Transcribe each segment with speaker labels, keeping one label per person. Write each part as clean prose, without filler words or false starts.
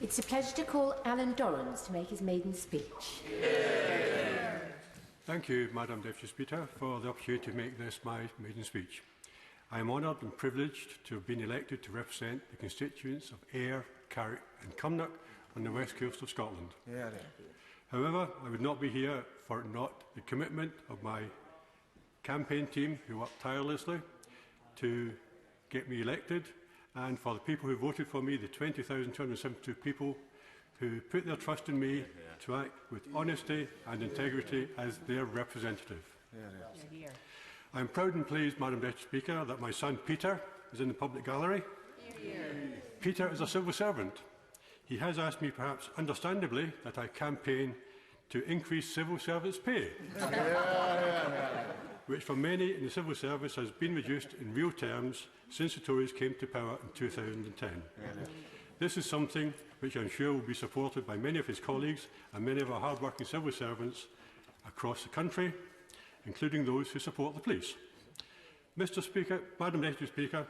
Speaker 1: It's a pleasure to call Allan Dorans to make his maiden speech.
Speaker 2: Thank you, Madam Deputy Speaker, for the opportunity to make this my maiden speech. I am honoured and privileged to have been elected to represent the constituents of Ayr, Carrick and Cumnock on the west coast of Scotland. However, I would not be here for not the commitment of my campaign team who worked tirelessly to get me elected, and for the people who voted for me, the 20,272 people who put their trust in me to act with honesty and integrity as their representative. I am proud and pleased, Madam Deputy Speaker, that my son Peter is in the public gallery. Peter is a civil servant. He has asked me, perhaps understandably, that I campaign to increase civil service pay, which for many in the civil service has been reduced in real terms since the Tories came to power in 2010. This is something which I am sure will be supported by many of his colleagues and many of our hard-working civil servants across the country, including those who support the police. Mr. Speaker, Madam Deputy Speaker,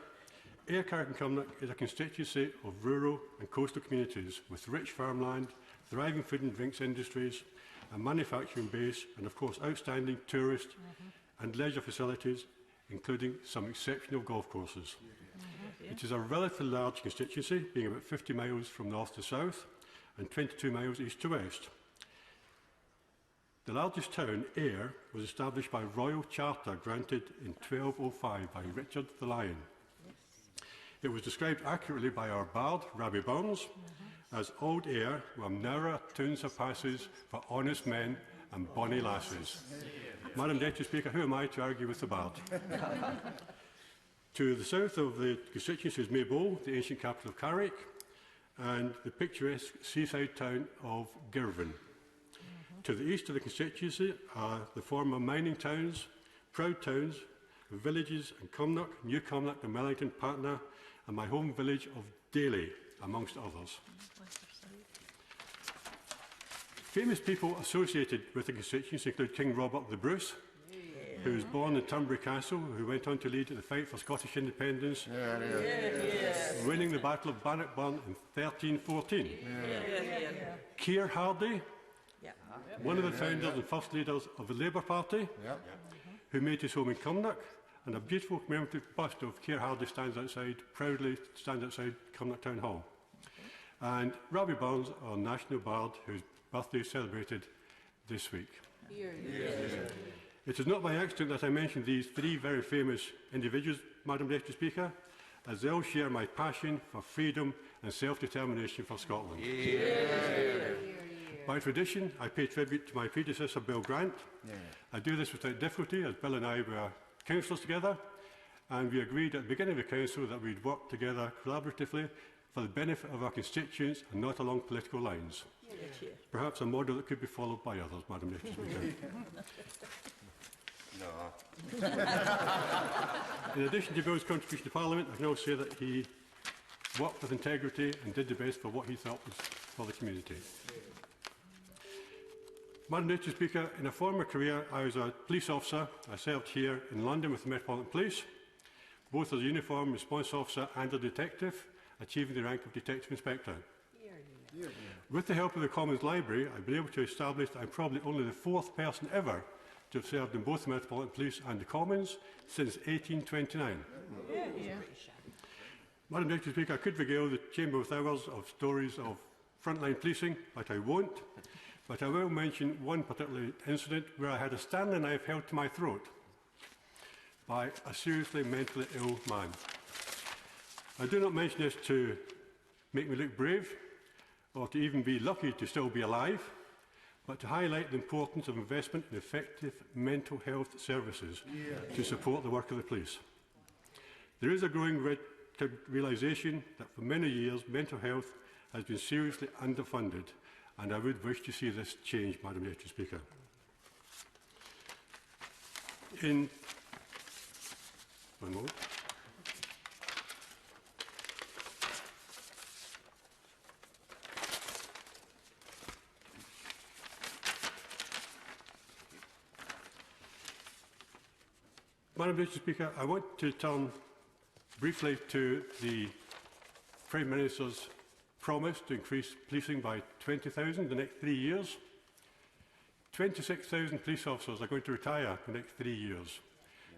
Speaker 2: Ayr, Carrick and Cumnock is a constituency of rural and coastal communities with rich farmland, thriving food and drinks industries, a manufacturing base and, of course, outstanding tourist and leisure facilities, including some exceptional golf courses. It is a relatively large constituency, being about 50 miles from north to south and 22 miles east to west. The largest town, Ayr, was established by royal charter granted in 1205 by Richard the Lion. It was described accurately by our bard, Robbie Burns, as Old Ayr, where narrow towns have passes for honest men and bonny lasses. Madam Deputy Speaker, who am I to argue with the bard? To the south of the constituency is Maybole, the ancient capital of Carrick, and the picturesque seaside town of Girvan. To the east of the constituency are the former mining towns, proud towns, villages in Cumnock, New Cumnock, and Mellington, Patna, and my home village of Daly, amongst others. Famous people associated with the constituency include King Robert the Bruce, who was born in Tunbury Castle, who went on to lead the fight for Scottish independence, winning the Battle of Bannockburn in 1314. Keir Hardie, one of the founders and first leaders of the Labour Party, who made his home in Cumnock, and a beautiful commemorative bust of Keir Hardie proudly stands outside Cumnock Town Hall. And Robbie Burns, our national bard, whose birthday is celebrated this week. It is not by accident that I mention these three very famous individuals, Madam Deputy Speaker, as they all share my passion for freedom and self-determination for Scotland. By tradition, I pay tribute to my predecessor, Bill Grant. I do this without difficulty, as Bill and I were councillors together, and we agreed at the beginning of the council that we'd work together collaboratively for the benefit of our constituents and not along political lines. Perhaps a model that could be followed by others, Madam Deputy Speaker. In addition to Bill's contribution to Parliament, I can also say that he worked with integrity and did the best for what he thought was for the community. Madam Deputy Speaker, in a former career, I was a police officer. I served here in London with the Metropolitan Police, both as a uniform response officer and a detective, achieving the rank of Detective Inspector. With the help of the Commons Library, I've been able to establish that I'm probably only the fourth person ever to have served in both the Metropolitan Police and the Commons since 1829. Madam Deputy Speaker, I could regale the Chamber with hours of stories of frontline policing, but I won't. But I will mention one particular incident where I had a Stanley knife held to my throat by a seriously mentally ill man. I do not mention this to make me look brave or to even be lucky to still be alive, but to highlight the importance of investment in effective mental health services to support the work of the police. There is a growing realisation that for many years mental health has been seriously underfunded, and I would wish to see this change, Madam Deputy Speaker. One moment. Madam Deputy Speaker, I want to turn briefly to the Prime Minister's promised to increase policing by 20,000 in the next 3 years. 26,000 police officers are going to retire in the next 3 years.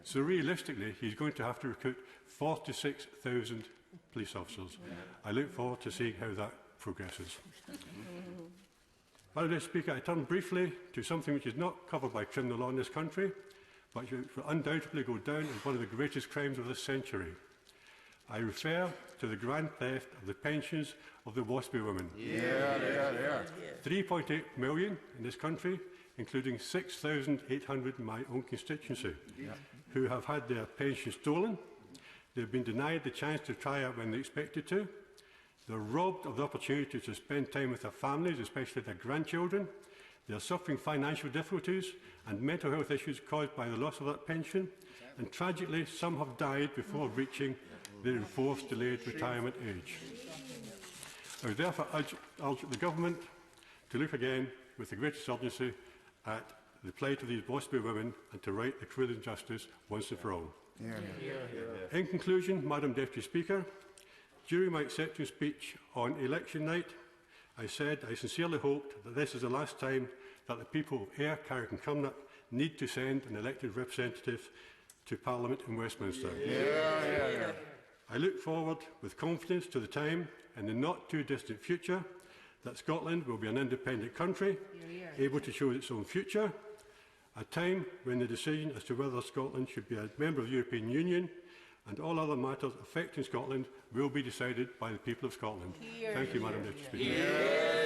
Speaker 2: So realistically, he's going to have to recruit 46,000 police officers. I look forward to seeing how that progresses. Madam Deputy Speaker, I turn briefly to something which is not covered by criminal law in this country, but which will undoubtedly go down as one of the greatest crimes of this century. I refer to the grand theft of the pensions of the 50sWomen. 3.8 million in this country, including 6,800 in my own constituency, who have had their pensions stolen. They've been denied the chance to retire when they expected to. They're robbed of the opportunity to spend time with their families, especially their grandchildren. They're suffering financial difficulties and mental health issues caused by the loss of that pension. And tragically, some have died before reaching their enforced delayed retirement age. I would therefore urge the Government to look again with the greatest urgency at the plight of these 50sWomen and to right the cruel injustice once and for all. In conclusion, Madam Deputy Speaker, during my acceptance speech on election night, I said I sincerely hoped that this is the last time that the people of Ayr, Carrick and Cumnock need to send an elected representative to Parliament in Westminster. I look forward with confidence to the time in the not too distant future that Scotland will be an independent country, able to choose its own future, a time when the decision as to whether Scotland should be a member of the European Union and all other matters affecting Scotland will be decided by the people of Scotland. Thank you, Madam Deputy Speaker.